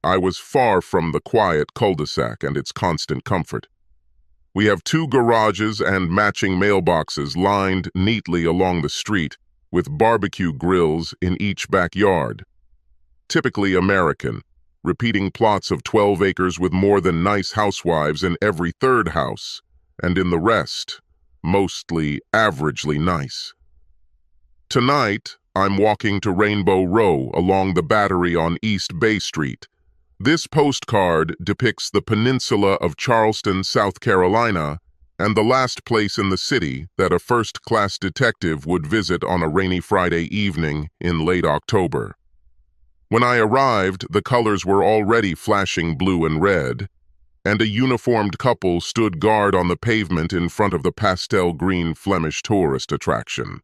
I was far from the quiet cul-de-sac and its constant comfort. We have 2 garages and matching mailboxes lined neatly along the street, with barbecue grills in each backyard. Typically American, repeating plots of 12 acres with more than nice housewives in every third house, and in the rest, mostly averagely nice. Tonight, I'm walking to Rainbow Row along the Battery on East Bay Street. This postcard depicts the peninsula of Charleston, South Carolina, and the last place in the city that a first-class detective would visit on a rainy Friday evening in late October. When I arrived, the colors were already flashing blue and red, and a uniformed couple stood guard on the pavement in front of the pastel green Flemish tourist attraction.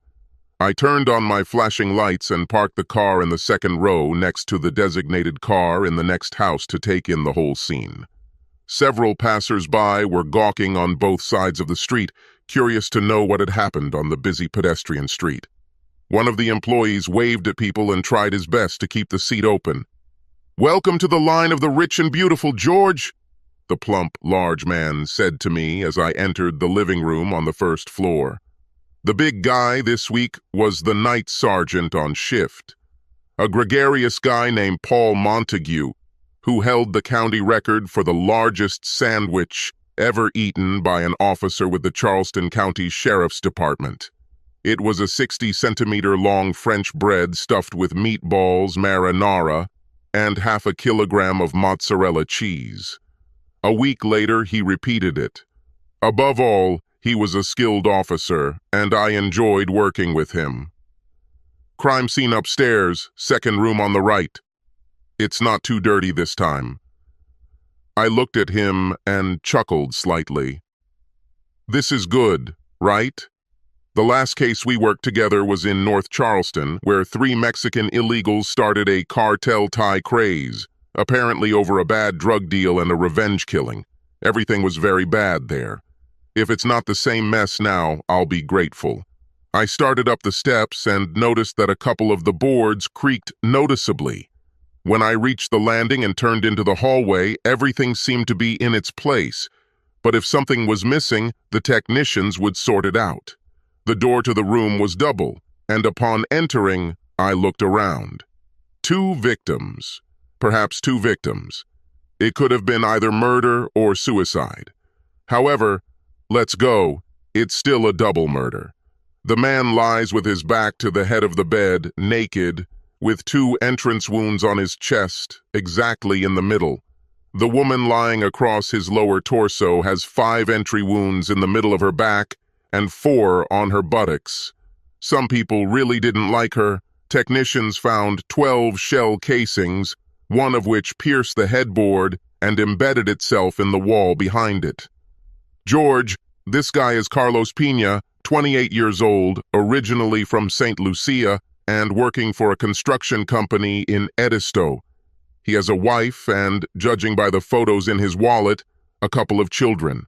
I turned on my flashing lights and parked the car in the second row next to the designated car in the next house to take in the whole scene. Several passers-by were gawking on both sides of the street, curious to know what had happened on the busy pedestrian street. One of the employees waved at people and tried his best to keep the seat open. "Welcome to the line of the rich and beautiful, George," the plump, large man said to me as I entered the living room on the first floor. The big guy this week was the night sergeant on shift, a gregarious guy named Paul Montague, who held the county record for the largest sandwich ever eaten by an officer with the Charleston County Sheriff's Department. It was a 60-centimeter-long French bread stuffed with meatballs, marinara, and half a kilogram of mozzarella cheese. A week later, he repeated it. Above all, he was a skilled officer, and I enjoyed working with him. "Crime scene upstairs, second room on the right. It's not too dirty this time." I looked at him and chuckled slightly. "This is good, right? The last case we worked together was in North Charleston, where 3 Mexican illegals started a cartel tie craze, apparently over a bad drug deal and a revenge killing. Everything was very bad there. If it's not the same mess now, I'll be grateful." I started up the steps and noticed that a couple of the boards creaked noticeably. When I reached the landing and turned into the hallway, everything seemed to be in its place, but if something was missing, the technicians would sort it out. The door to the room was double, and upon entering, I looked around. 2 victims. Perhaps 2 victims. It could have been either murder or suicide. However, let's go, it's still a double murder. The man lies with his back to the head of the bed, naked, with 2 entrance wounds on his chest, exactly in the middle. The woman lying across his lower torso has 5 entry wounds in the middle of her back and 4 on her buttocks. Some people really didn't like her. Technicians found 12 shell casings, one of which pierced the headboard and embedded itself in the wall behind it. "George, this guy is Carlos Pina, 28 years old, originally from St. Lucia, and working for a construction company in Edisto. He has a wife and, judging by the photos in his wallet, a couple of children.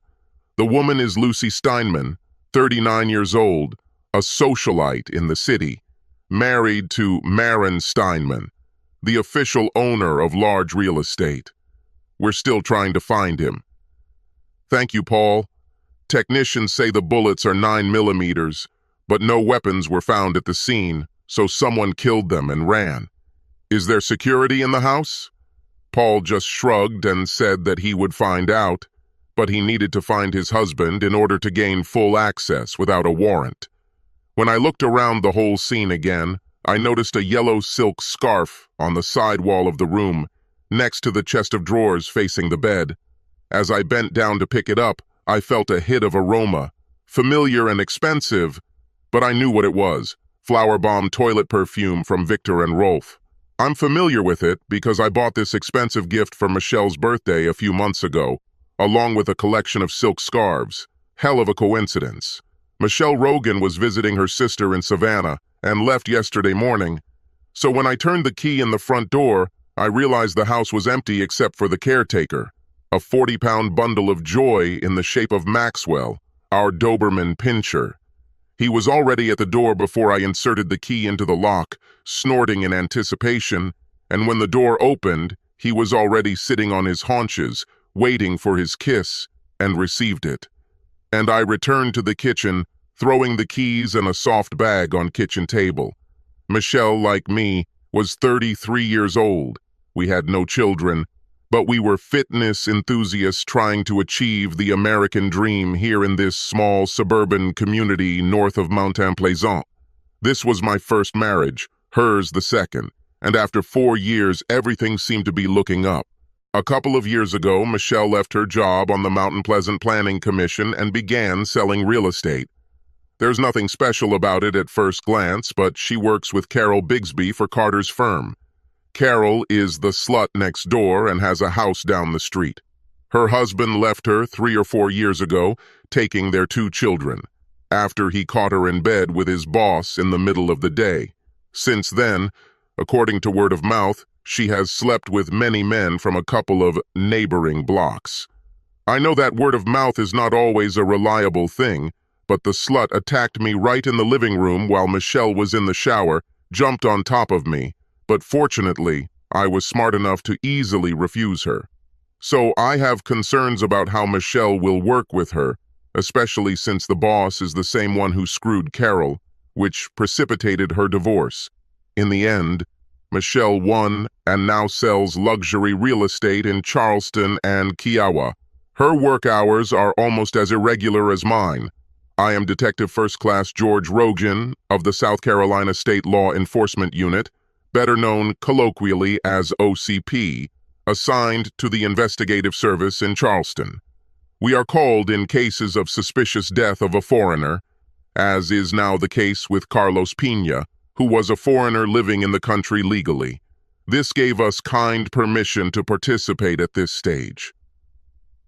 The woman is Lucy Steinman, 39 years old, a socialite in the city, married to Maren Steinman, the official owner of large real estate. We're still trying to find him." "Thank you, Paul. Technicians say the bullets are 9 millimeters, but no weapons were found at the scene, so someone killed them and ran. Is there security in the house?" Paul just shrugged and said that he would find out, but he needed to find his husband in order to gain full access without a warrant. When I looked around the whole scene again, I noticed a yellow silk scarf on the side wall of the room, next to the chest of drawers facing the bed. As I bent down to pick it up, I felt a hit of aroma, familiar and expensive, but I knew what it was: Flower Bomb toilet perfume from Victor and Rolf. I'm familiar with it because I bought this expensive gift for Michelle's birthday a few months ago, along with a collection of silk scarves. Hell of a coincidence. Michelle Rogan was visiting her sister in Savannah and left yesterday morning, so when I turned the key in the front door, I realized the house was empty except for the caretaker, a 40-pound bundle of joy in the shape of Maxwell, our Doberman Pinscher. He was already at the door before I inserted the key into the lock, snorting in anticipation, and when the door opened, He was already sitting on his haunches, waiting for his kiss, and received it. And I returned to the kitchen, throwing the keys and a soft bag on kitchen table. Michelle, like me, was 33 years old. We had no children, but we were fitness enthusiasts trying to achieve the American dream here in this small suburban community north of Montplaisant. This was my first marriage, hers the second, and after 4 years, everything seemed to be looking up. A couple of years ago, Michelle left her job on the Mountain Pleasant Planning Commission and began selling real estate. There's nothing special about it at first glance, but she works with Carol Bigsby for Carter's firm. Carol is the slut next door and has a house down the street. Her husband left her 3 or 4 years ago, taking their 2 children, after he caught her in bed with his boss in the middle of the day. Since then, according to word of mouth, she has slept with many men from a couple of neighboring blocks. I know that word of mouth is not always a reliable thing, but the slut attacked me right in the living room while Michelle was in the shower, jumped on top of me, but fortunately, I was smart enough to easily refuse her. So I have concerns about how Michelle will work with her, especially since the boss is the same one who screwed Carol, which precipitated her divorce. In the end, Michelle won and now sells luxury real estate in Charleston and Kiowa. Her work hours are almost as irregular as mine. I am Detective First Class George Rogan of the South Carolina State Law Enforcement Unit, better known colloquially as OCP, assigned to the investigative service in Charleston. We are called in cases of suspicious death of a foreigner, as is now the case with Carlos Pena, who was a foreigner living in the country legally. This gave us kind permission to participate at this stage.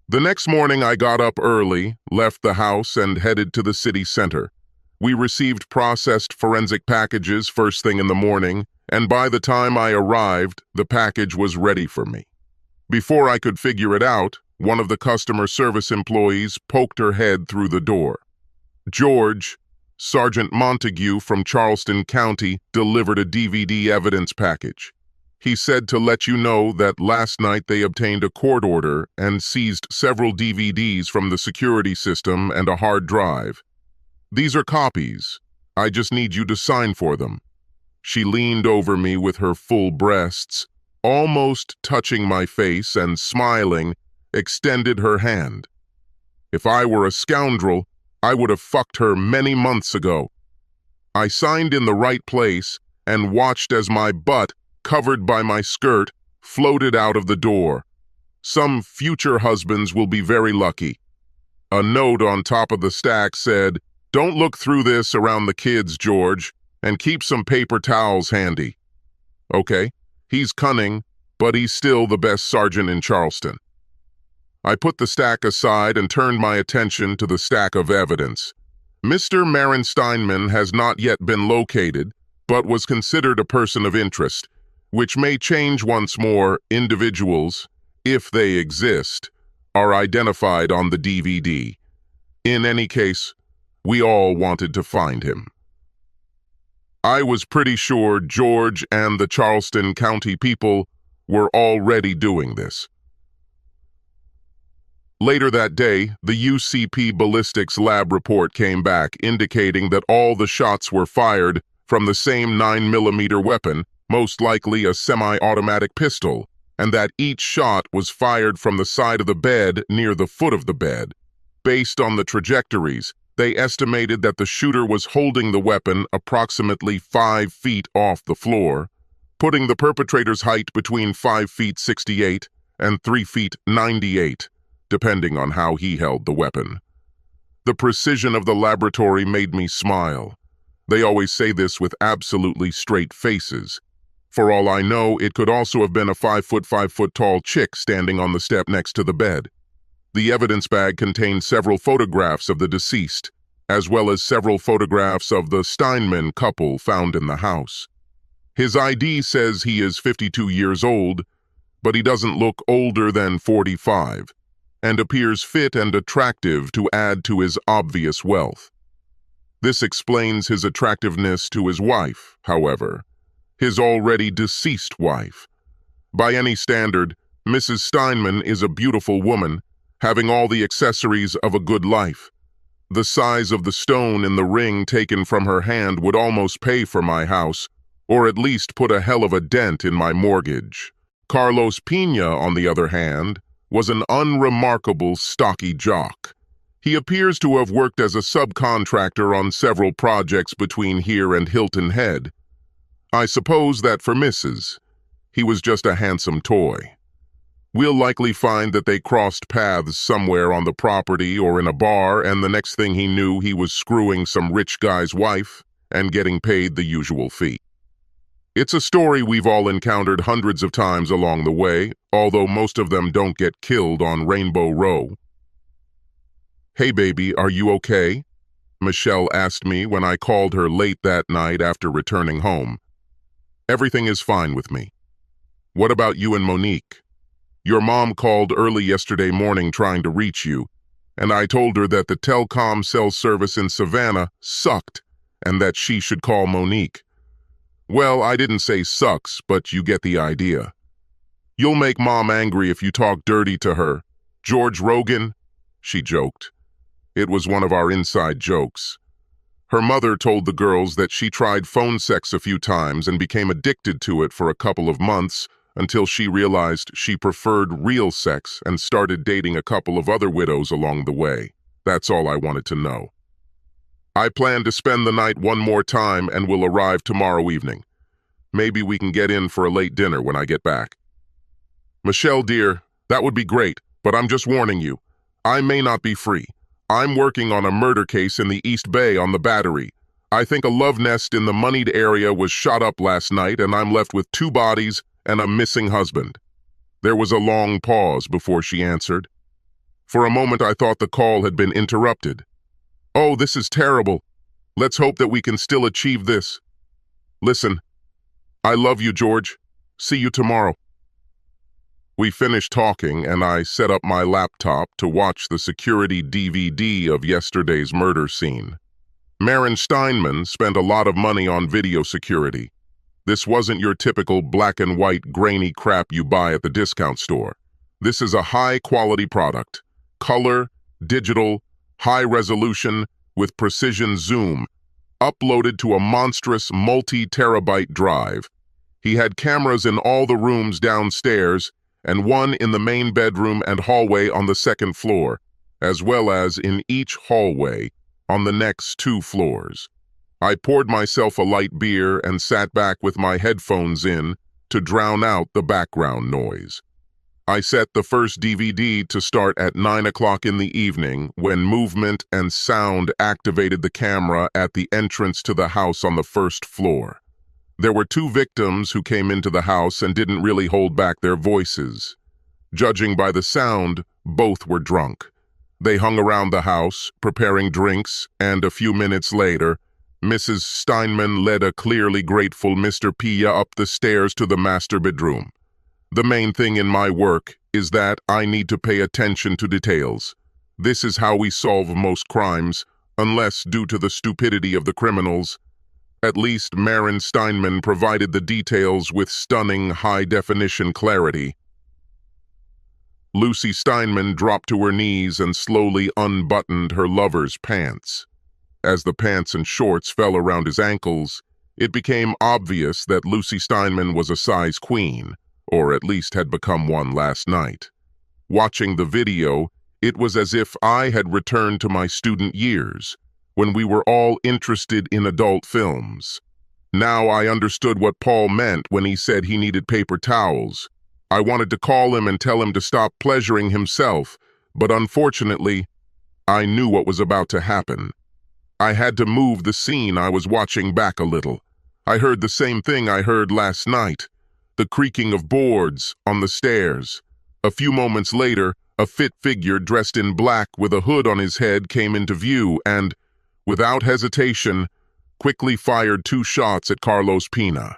The next morning I got up early, left the house, and headed to the city center. We received processed forensic packages first thing in the morning, and by the time I arrived, the package was ready for me. Before I could figure it out, one of the customer service employees poked her head through the door. George, Sergeant Montague from Charleston County, delivered a DVD evidence package. He said to let you know that last night they obtained a court order and seized several DVDs from the security system and a hard drive. These are copies. I just need you to sign for them. She leaned over me with her full breasts, almost touching my face, and smiling, extended her hand. If I were a scoundrel, I would have fucked her many months ago. I signed in the right place and watched as my butt, covered by my skirt, floated out of the door. Some future husbands will be very lucky. A note on top of the stack said, "Don't look through this around the kids, George, and keep some paper towels handy." Okay, he's cunning, but he's still the best sergeant in Charleston. I put the stack aside and turned my attention to the stack of evidence. Mr. Marin Steinman has not yet been located, but was considered a person of interest, which may change once more individuals, if they exist, are identified on the DVD. In any case, we all wanted to find him. I was pretty sure George and the Charleston County people were already doing this. Later that day, the UCP ballistics lab report came back indicating that all the shots were fired from the same 9mm weapon, most likely a semi-automatic pistol, and that each shot was fired from the side of the bed near the foot of the bed. Based on the trajectories, they estimated that the shooter was holding the weapon approximately 5 feet off the floor, putting the perpetrator's height between 5 feet 68 and 3 feet 98, depending on how he held the weapon. The precision of the laboratory made me smile. They always say this with absolutely straight faces. For all I know, it could also have been a 5 foot tall chick standing on the step next to the bed. The evidence bag contained several photographs of the deceased, as well as several photographs of the Steinman couple found in the house. His ID says he is 52 years old, but he doesn't look older than 45, and appears fit and attractive to add to his obvious wealth. This explains his attractiveness to his wife, however, his already deceased wife. By any standard, Mrs. Steinman is a beautiful woman, having all the accessories of a good life. The size of the stone in the ring taken from her hand would almost pay for my house, or at least put a hell of a dent in my mortgage. Carlos Pina, on the other hand, was an unremarkable stocky jock. He appears to have worked as a subcontractor on several projects between here and Hilton Head. I suppose that for Mrs., he was just a handsome toy. We'll likely find that they crossed paths somewhere on the property or in a bar, and the next thing he knew, he was screwing some rich guy's wife and getting paid the usual fee. It's a story we've all encountered hundreds of times along the way, although most of them don't get killed on Rainbow Row. "Hey baby, are you okay?" Michelle asked me when I called her late that night after returning home. "Everything is fine with me. What about you and Monique? Your mom called early yesterday morning trying to reach you, and I told her that the telecom cell service in Savannah sucked and that she should call Monique." "Well, I didn't say sucks, but you get the idea. You'll make Mom angry if you talk dirty to her. George Rogan," she joked. It was one of our inside jokes. Her mother told the girls that she tried phone sex a few times and became addicted to it for a couple of months until she realized she preferred real sex and started dating a couple of other widows along the way. That's all I wanted to know. I plan to spend the night one more time and will arrive tomorrow evening. Maybe we can get in for a late dinner when I get back. "Michelle, dear, that would be great, but I'm just warning you. I may not be free. I'm working on a murder case in the East Bay on the Battery. I think a love nest in the moneyed area was shot up last night, and I'm left with 2 bodies and a missing husband." There was a long pause before she answered. For a moment I thought the call had been interrupted. "Oh, this is terrible. Let's hope that we can still achieve this. Listen, I love you, George. See you tomorrow." We finished talking, and I set up my laptop to watch the security DVD of yesterday's murder scene. Maren Steinman spent a lot of money on video security. This wasn't your typical black and white grainy crap you buy at the discount store. This is a high-quality product. Color, digital, high resolution, with precision zoom, uploaded to a monstrous multi-terabyte drive. He had cameras in all the rooms downstairs and one in the main bedroom and hallway on the 2nd floor, as well as in each hallway on the next 2 floors. I poured myself a light beer and sat back with my headphones in to drown out the background noise. I set the first DVD to start at 9 o'clock in the evening when movement and sound activated the camera at the entrance to the house on the 1st floor. There were 2 victims who came into the house and didn't really hold back their voices. Judging by the sound, both were drunk. They hung around the house, preparing drinks, and a few minutes later, Mrs. Steinman led a clearly grateful Mr. Pia up the stairs to the master bedroom. The main thing in my work is that I need to pay attention to details. This is how we solve most crimes, unless due to the stupidity of the criminals. At least Maren Steinman provided the details with stunning high-definition clarity. Lucy Steinman dropped to her knees and slowly unbuttoned her lover's pants. As the pants and shorts fell around his ankles, it became obvious that Lucy Steinman was a size queen, or at least had become one last night. Watching the video, it was as if I had returned to my student years, when we were all interested in adult films. Now I understood what Paul meant when he said he needed paper towels. I wanted to call him and tell him to stop pleasuring himself, but unfortunately, I knew what was about to happen. I had to move the scene I was watching back a little. I heard the same thing I heard last night, the creaking of boards on the stairs. A few moments later, a fit figure dressed in black with a hood on his head came into view and, without hesitation, quickly fired 2 shots at Carlos Pina.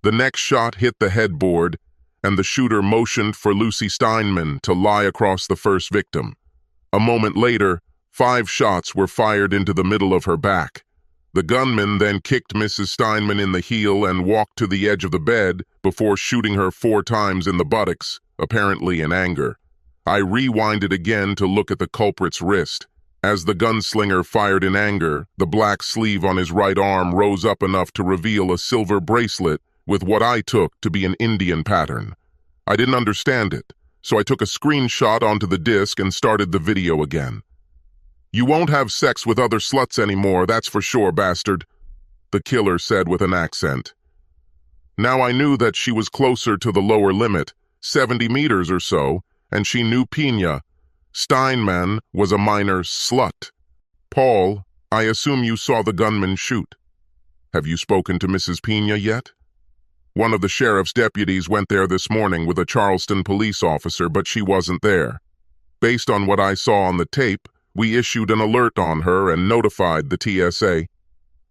The next shot hit the headboard, and the shooter motioned for Lucy Steinman to lie across the first victim. A moment later, 5 shots were fired into the middle of her back. The gunman then kicked Mrs. Steinman in the heel and walked to the edge of the bed before shooting her 4 times in the buttocks, apparently in anger. I rewinded again to look at the culprit's wrist. As the gunslinger fired in anger, the black sleeve on his right arm rose up enough to reveal a silver bracelet with what I took to be an Indian pattern. I didn't understand it, so I took a screenshot onto the disc and started the video again. "You won't have sex with other sluts anymore, that's for sure, bastard," the killer said with an accent. Now I knew that she was closer to the lower limit, 70 meters or so, and she knew Pina. Steinman was a minor slut. "Paul, I assume you saw the gunman shoot. Have you spoken to Mrs. Pina yet?" "One of the sheriff's deputies went there this morning with a Charleston police officer, but she wasn't there. Based on what I saw on the tape, we issued an alert on her and notified the TSA.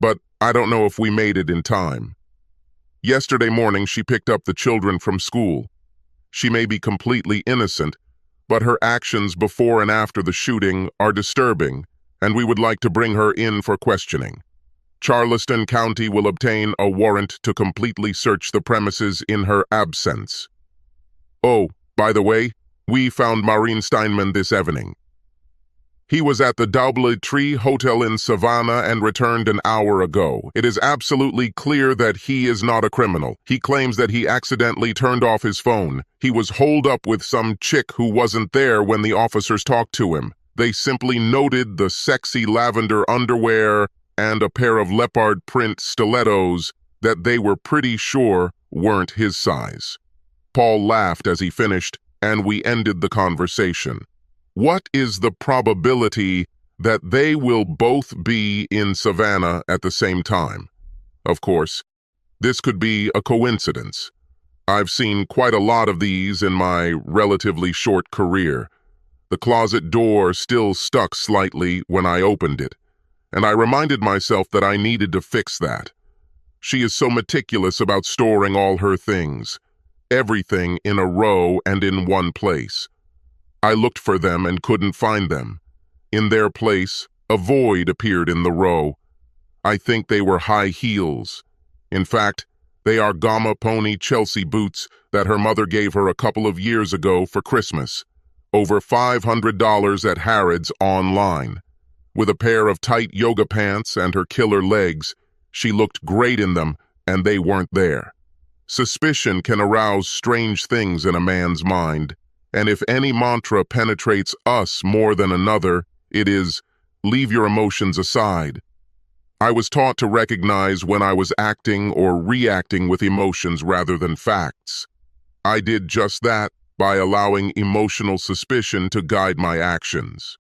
But I don't know if we made it in time. Yesterday morning she picked up the children from school. She may be completely innocent, but her actions before and after the shooting are disturbing, and we would like to bring her in for questioning. Charleston County will obtain a warrant to completely search the premises in her absence. Oh, by the way, we found Maureen Steinman this evening. He was at the Double Tree Hotel in Savannah and returned an hour ago. It is absolutely clear that he is not a criminal. He claims that he accidentally turned off his phone. He was holed up with some chick who wasn't there when the officers talked to him. They simply noted the sexy lavender underwear and a pair of leopard print stilettos that they were pretty sure weren't his size." Paul laughed as he finished, and we ended the conversation. "What is the probability that they will both be in Savannah at the same time? Of course, this could be a coincidence. I've seen quite a lot of these in my relatively short career. The closet door still stuck slightly when I opened it, and I reminded myself that I needed to fix that. She is so meticulous about storing all her things, everything in a row and in one place. I looked for them and couldn't find them. In their place, a void appeared in the row. I think they were high heels. In fact, they are Gamma Pony Chelsea boots that her mother gave her a couple of years ago for Christmas. Over $500 at Harrods online. With a pair of tight yoga pants and her killer legs, she looked great in them, and they weren't there. Suspicion can arouse strange things in a man's mind, and if any mantra penetrates us more than another, it is, leave your emotions aside. I was taught to recognize when I was acting or reacting with emotions rather than facts. I did just that by allowing emotional suspicion to guide my actions.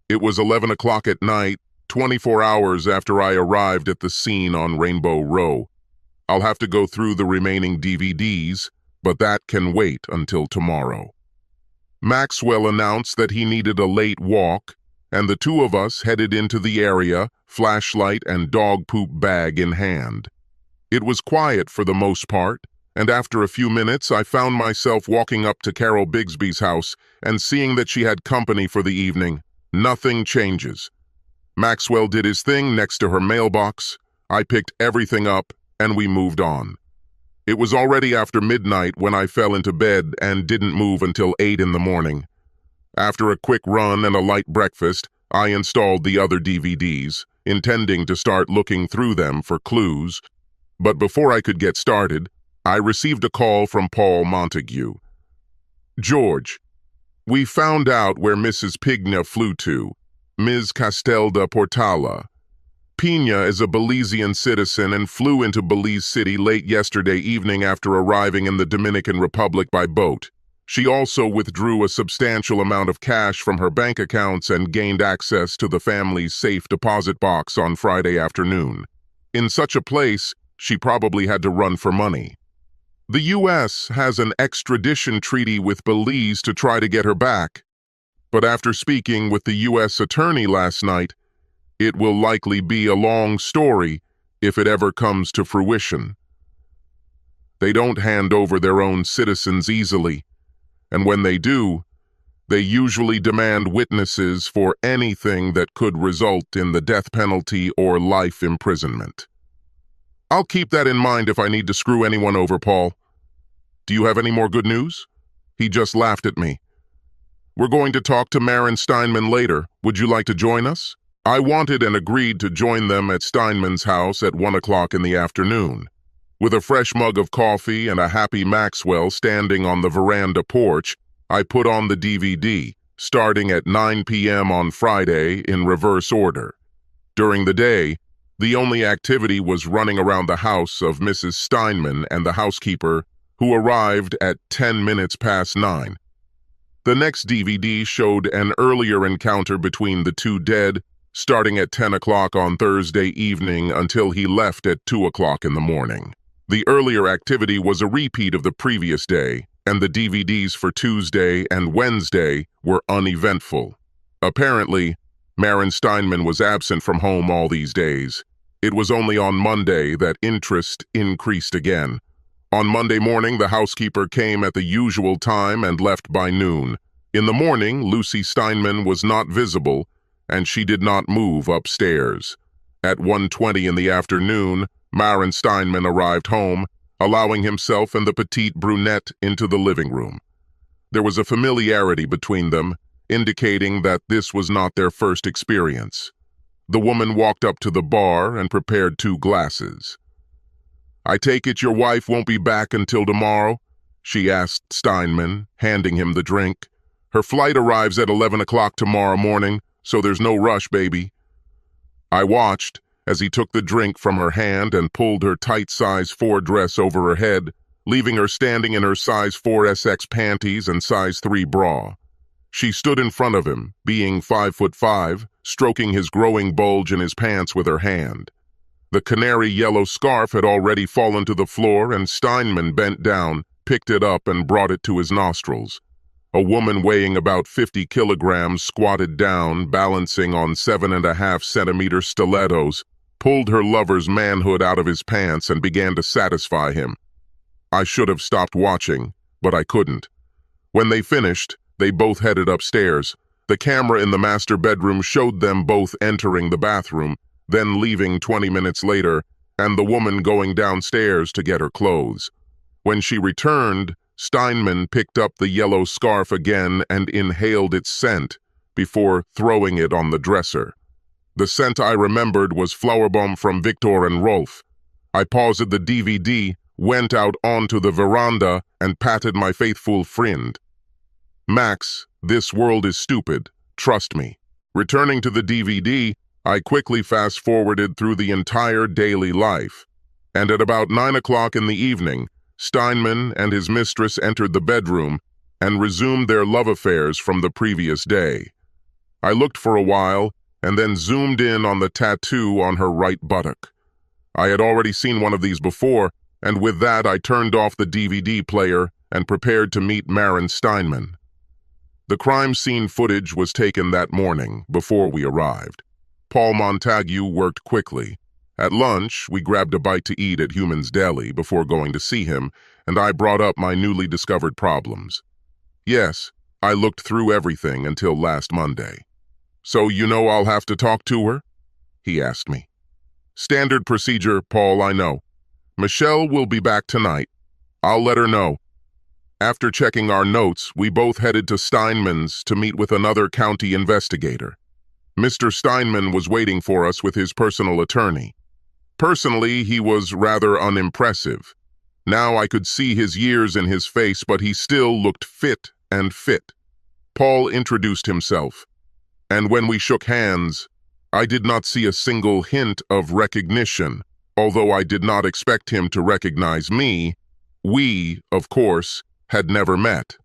It was 11 o'clock at night, 24 hours after I arrived at the scene on Rainbow Row. I'll have to go through the remaining DVDs, but that can wait until tomorrow. Maxwell announced that he needed a late walk, and the two of us headed into the area, flashlight and dog poop bag in hand. It was quiet for the most part, and after a few minutes I found myself walking up to Carol Bigsby's house and seeing that she had company for the evening. Nothing changes. Maxwell did his thing next to her mailbox. I picked everything up, and we moved on. It was already after midnight when I fell into bed and didn't move until 8 in the morning. After a quick run and a light breakfast, I installed the other DVDs, intending to start looking through them for clues. But before I could get started, I received a call from Paul Montague. "George, we found out where Mrs. Pina flew to, Ms. Castel de Portala. Pina is a Belizean citizen and flew into Belize City late yesterday evening after arriving in the Dominican Republic by boat. She also withdrew a substantial amount of cash from her bank accounts and gained access to the family's safe deposit box on Friday afternoon. In such a place, she probably had to run for money. The U.S. has an extradition treaty with Belize to try to get her back, but after speaking with the U.S. attorney last night, it will likely be a long story if it ever comes to fruition. They don't hand over their own citizens easily, and when they do, They usually demand witnesses for anything that could result in the death penalty or life imprisonment. I'll keep that in mind if I need to screw anyone over, Paul. Do you have any more good news? He just laughed at me. We're going to talk to Maren Steinman later. Would you like to join us? I wanted and agreed to join them at Steinman's house at 1 o'clock in the afternoon. With a fresh mug of coffee and a happy Maxwell standing on the veranda porch, I put on the DVD, starting at 9 p.m. on Friday in reverse order. During the day, the only activity was running around the house of Mrs. Steinman and the housekeeper, who arrived at 10 minutes past 9. The next DVD showed an earlier encounter between the two dead, starting at 10 o'clock on Thursday evening until he left at 2 o'clock in the morning. The earlier activity was a repeat of the previous day, and the DVDs for Tuesday and Wednesday were uneventful. Apparently, Maren Steinman was absent from home all these days. It was only on Monday that interest increased again. On Monday morning, the housekeeper came at the usual time and left by noon. In the morning, Lucy Steinman was not visible, and she did not move upstairs. At 1:20 in the afternoon, Maren Steinman arrived home, allowing himself and the petite brunette into the living room. There was a familiarity between them, indicating that this was not their first experience. The woman walked up to the bar and prepared 2 glasses. "I take it your wife won't be back until tomorrow?" she asked Steinman, handing him the drink. "Her flight arrives at 11 o'clock tomorrow morning, so there's no rush, baby." I watched as he took the drink from her hand and pulled her tight size 4 dress over her head, leaving her standing in her size 4 SX panties and size 3 bra. She stood in front of him, being 5'5", stroking his growing bulge in his pants with her hand. The canary yellow scarf had already fallen to the floor, and Steinman bent down, picked it up, and brought it to his nostrils. A woman weighing about 50 kilograms squatted down, balancing on 7.5-centimeter stilettos, pulled her lover's manhood out of his pants and began to satisfy him. I should have stopped watching, but I couldn't. When they finished, they both headed upstairs. The camera in the master bedroom showed them both entering the bathroom, then leaving 20 minutes later, and the woman going downstairs to get her clothes. When she returned, Steinman picked up the yellow scarf again and inhaled its scent before throwing it on the dresser. The scent I remembered was Flowerbomb from Victor and Rolf. I paused the DVD, went out onto the veranda, and patted my faithful friend. "Max, this world is stupid. Trust me." Returning to the DVD, I quickly fast-forwarded through the entire daily life, and at about 9 o'clock in the evening, Steinman and his mistress entered the bedroom and resumed their love affairs from the previous day. I looked for a while and then zoomed in on the tattoo on her right buttock. I had already seen one of these before, and with that I turned off the DVD player and prepared to meet Maren Steinman. The crime scene footage was taken that morning, before we arrived. Paul Montague worked quickly. At lunch, we grabbed a bite to eat at Human's Deli before going to see him, and I brought up my newly discovered problems. Yes, I looked through everything until last Monday. "So you know I'll have to talk to her?" he asked me. "Standard procedure, Paul, I know. Michelle will be back tonight. I'll let her know." After checking our notes, we both headed to Steinman's to meet with another county investigator. Mr. Steinman was waiting for us with his personal attorney. Personally, he was rather unimpressive. Now I could see his years in his face, but he still looked fit and fit. Paul introduced himself, and when we shook hands, I did not see a single hint of recognition, although I did not expect him to recognize me. We, of course, had never met,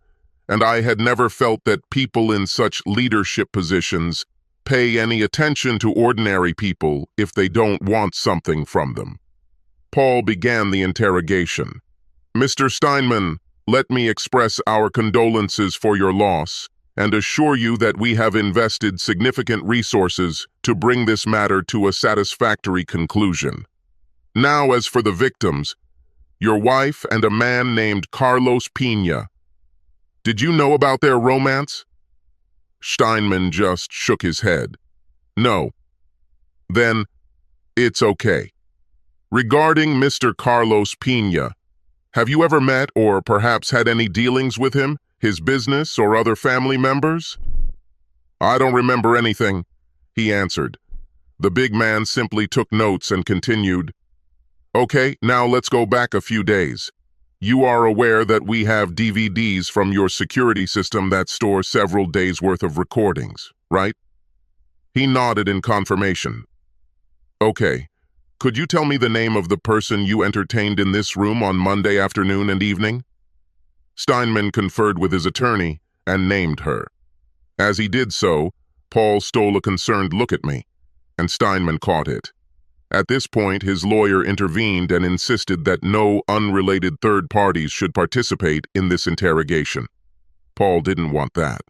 and I had never felt that people in such leadership positions pay any attention to ordinary people if they don't want something from them. Paul began the interrogation. "Mr. Steinman, let me express our condolences for your loss and assure you that we have invested significant resources to bring this matter to a satisfactory conclusion. Now, as for the victims, your wife and a man named Carlos Pena. Did you know about their romance?" Steinman just shook his head. No. Then, it's okay. Regarding Mr. Carlos Pena, have you ever met or perhaps had any dealings with him, his business, or other family members? I don't remember anything, he answered. The big man simply took notes and continued. Okay, now let's go back a few days. You are aware that we have DVDs from your security system that store several days' worth of recordings, right? He nodded in confirmation. Okay. Could you tell me the name of the person you entertained in this room on Monday afternoon and evening? Steinman conferred with his attorney and named her. As he did so, Paul stole a concerned look at me, and Steinman caught it. At this point, his lawyer intervened and insisted that no unrelated third parties should participate in this interrogation. Paul didn't want that.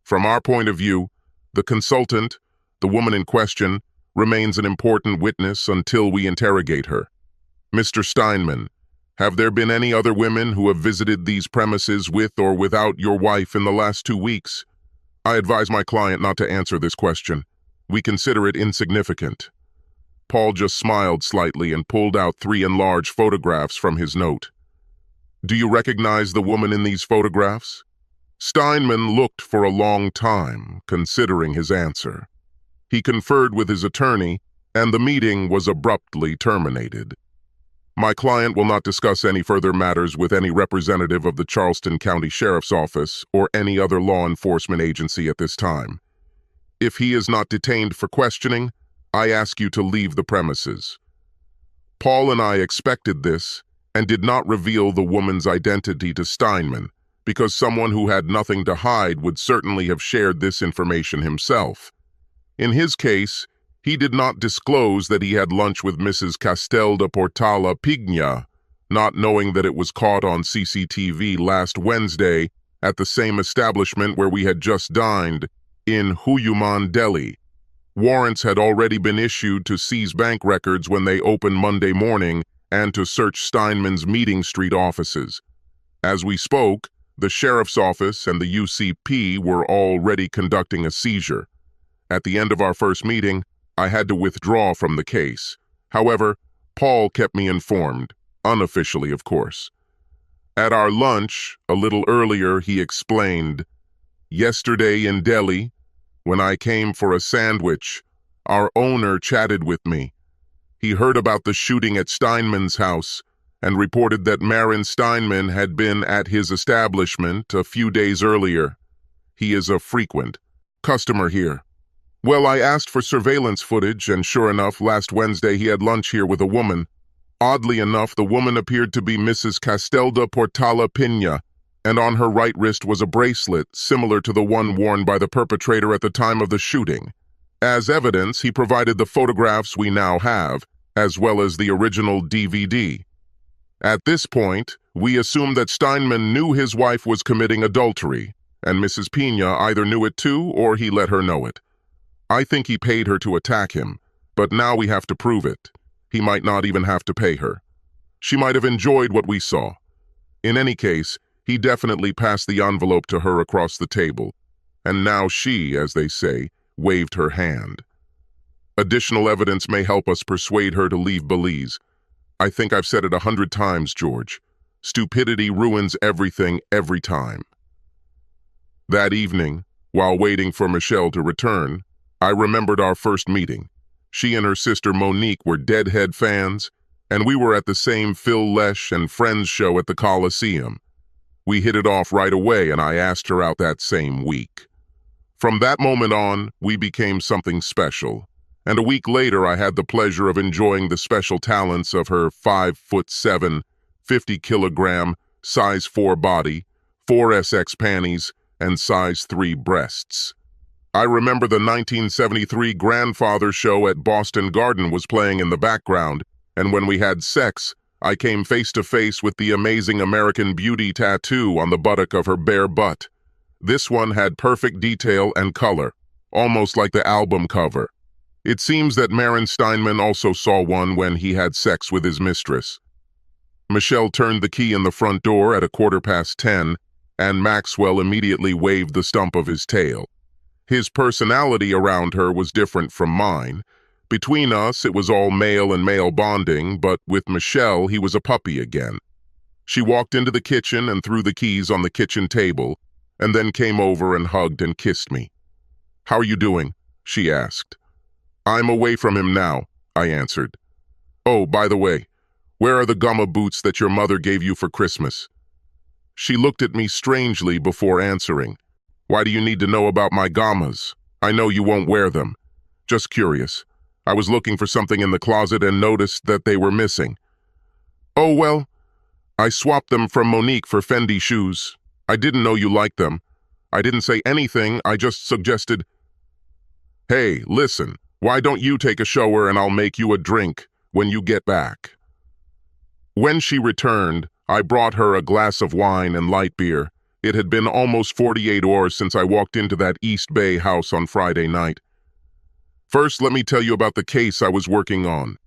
From our point of view, the consultant, the woman in question, remains an important witness until we interrogate her. Mr. Steinman, have there been any other women who have visited these premises with or without your wife in the last 2 weeks? I advise my client not to answer this question. We consider it insignificant. Paul just smiled slightly and pulled out 3 enlarged photographs from his note. Do you recognize the woman in these photographs? Steinman looked for a long time, considering his answer. He conferred with his attorney, and the meeting was abruptly terminated. My client will not discuss any further matters with any representative of the Charleston County Sheriff's Office or any other law enforcement agency at this time. If he is not detained for questioning, I ask you to leave the premises. Paul and I expected this and did not reveal the woman's identity to Steinman, because someone who had nothing to hide would certainly have shared this information himself. In his case, he did not disclose that he had lunch with Mrs. Castel de Portala Pigna, not knowing that it was caught on CCTV last Wednesday at the same establishment where we had just dined, in Huyuman, Delhi. Warrants had already been issued to seize bank records when they opened Monday morning and to search Steinman's Meeting Street offices. As we spoke, the Sheriff's Office and the UCP were already conducting a seizure. At the end of our first meeting, I had to withdraw from the case. However, Paul kept me informed, unofficially of course. At our lunch, a little earlier, he explained, yesterday in Delhi, when I came for a sandwich, our owner chatted with me. He heard about the shooting at Steinman's house and reported that Marin Steinman had been at his establishment a few days earlier. He is a frequent customer here. Well, I asked for surveillance footage, and sure enough, last Wednesday he had lunch here with a woman. Oddly enough, the woman appeared to be Mrs. Castel de Portala Pina, and on her right wrist was a bracelet similar to the one worn by the perpetrator at the time of the shooting. As evidence, he provided the photographs we now have, as well as the original DVD. At this point, we assume that Steinman knew his wife was committing adultery, and Mrs. Pina either knew it too or he let her know it. I think he paid her to attack him, but now we have to prove it. He might not even have to pay her. She might have enjoyed what we saw. In any case, he definitely passed the envelope to her across the table, and now she, as they say, waved her hand. Additional evidence may help us persuade her to leave Belize. I think I've said it 100 times, George. Stupidity ruins everything every time. That evening, while waiting for Michelle to return, I remembered our first meeting. She and her sister Monique were Deadhead fans, and we were at the same Phil Lesh and Friends show at the Coliseum. We hit it off right away, and I asked her out that same week. From that moment on, we became something special, and a week later I had the pleasure of enjoying the special talents of her 5'7", 50-kilogram, size 4 body, 4SX panties, and size 3 breasts. I remember the 1973 Grandfather show at Boston Garden was playing in the background, and when we had sex, I came face to face with the amazing American Beauty tattoo on the buttock of her bare butt. This one had perfect detail and color, almost like the album cover. It seems that Marin Steinman also saw one when he had sex with his mistress. Michelle turned the key in the front door at 10:15, and Maxwell immediately waved the stump of his tail. His personality around her was different from mine. Between us, it was all male and male bonding, but with Michelle, he was a puppy again. She walked into the kitchen and threw the keys on the kitchen table, and then came over and hugged and kissed me. "How are you doing?" she asked. "I'm away from him now," I answered. "Oh, by the way, where are the gumma boots that your mother gave you for Christmas?" She looked at me strangely before answering. "Why do you need to know about my gammas? I know you won't wear them. Just curious. I was looking for something in the closet and noticed that they were missing." "Oh, well, I swapped them from Monique for Fendi shoes. I didn't know you liked them. I didn't say anything, I just suggested." "Hey, listen, why don't you take a shower and I'll make you a drink when you get back?" When she returned, I brought her a glass of wine and light beer. It had been almost 48 hours since I walked into that East Bay house on Friday night. "First, let me tell you about the case I was working on."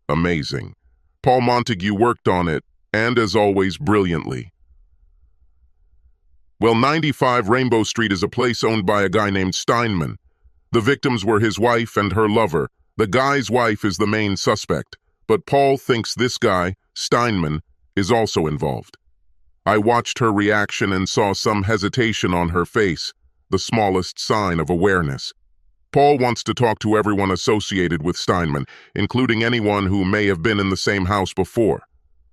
Amazing. Paul Montague worked on it, and as always, brilliantly. Well, 95 Rainbow Street is a place owned by a guy named Steinman. The victims were his wife and her lover. The guy's wife is the main suspect, but Paul thinks this guy, Steinman, is also involved. I watched her reaction and saw some hesitation on her face, the smallest sign of awareness. Paul wants to talk to everyone associated with Steinman, including anyone who may have been in the same house before.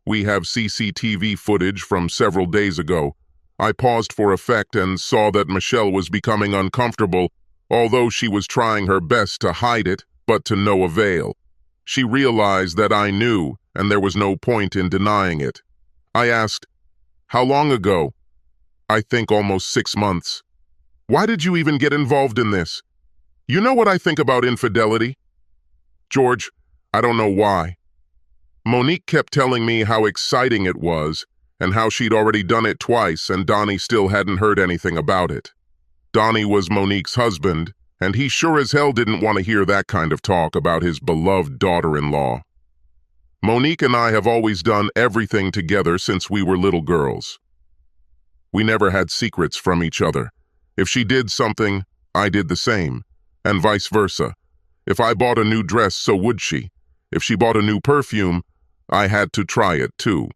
We have CCTV footage from several days ago. I paused for effect and saw that Michelle was becoming uncomfortable, although she was trying her best to hide it, but to no avail. She realized that I knew, and there was no point in denying it. I asked, "How long ago?" "I think almost 6 months." "Why did you even get involved in this?" "You know what I think about infidelity?" "George, I don't know why." Monique kept telling me how exciting it was, and how she'd already done it twice and Donnie still hadn't heard anything about it. Donnie was Monique's husband, and he sure as hell didn't want to hear that kind of talk about his beloved daughter-in-law. Monique and I have always done everything together since we were little girls. We never had secrets from each other. If she did something, I did the same, and vice versa. If I bought a new dress, so would she. If she bought a new perfume, I had to try it too.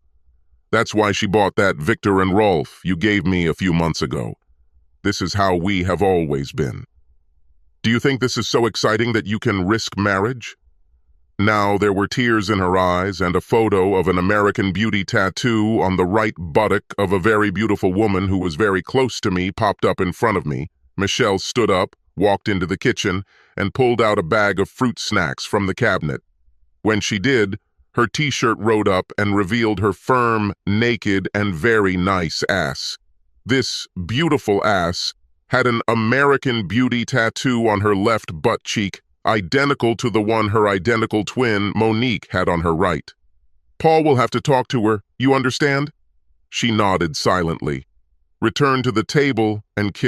That's why she bought that Victor and Rolf you gave me a few months ago. This is how we have always been. Do you think this is so exciting that you can risk marriage? Now there were tears in her eyes and a photo of an American Beauty tattoo on the right buttock of a very beautiful woman who was very close to me popped up in front of me. Michelle stood up, walked into the kitchen, and pulled out a bag of fruit snacks from the cabinet. When she did, her t-shirt rode up and revealed her firm, naked, and very nice ass. This beautiful ass had an American Beauty tattoo on her left butt cheek, identical to the one her identical twin, Monique, had on her right. "Paul will have to talk to her, you understand?" She nodded silently, returned to the table, and kissed